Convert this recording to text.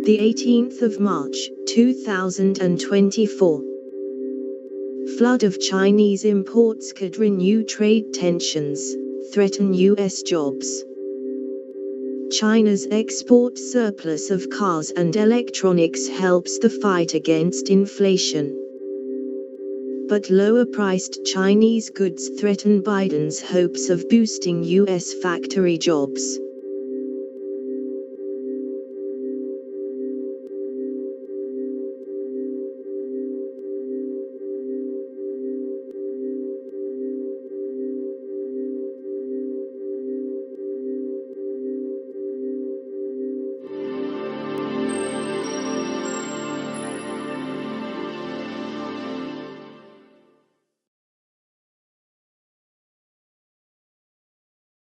The 18th of March, 2024. Flood of Chinese imports could renew trade tensions, threaten U.S. jobs. China's export surplus of cars and electronics helps the fight against inflation. But lower-priced Chinese goods threaten Biden's hopes of boosting U.S. factory jobs.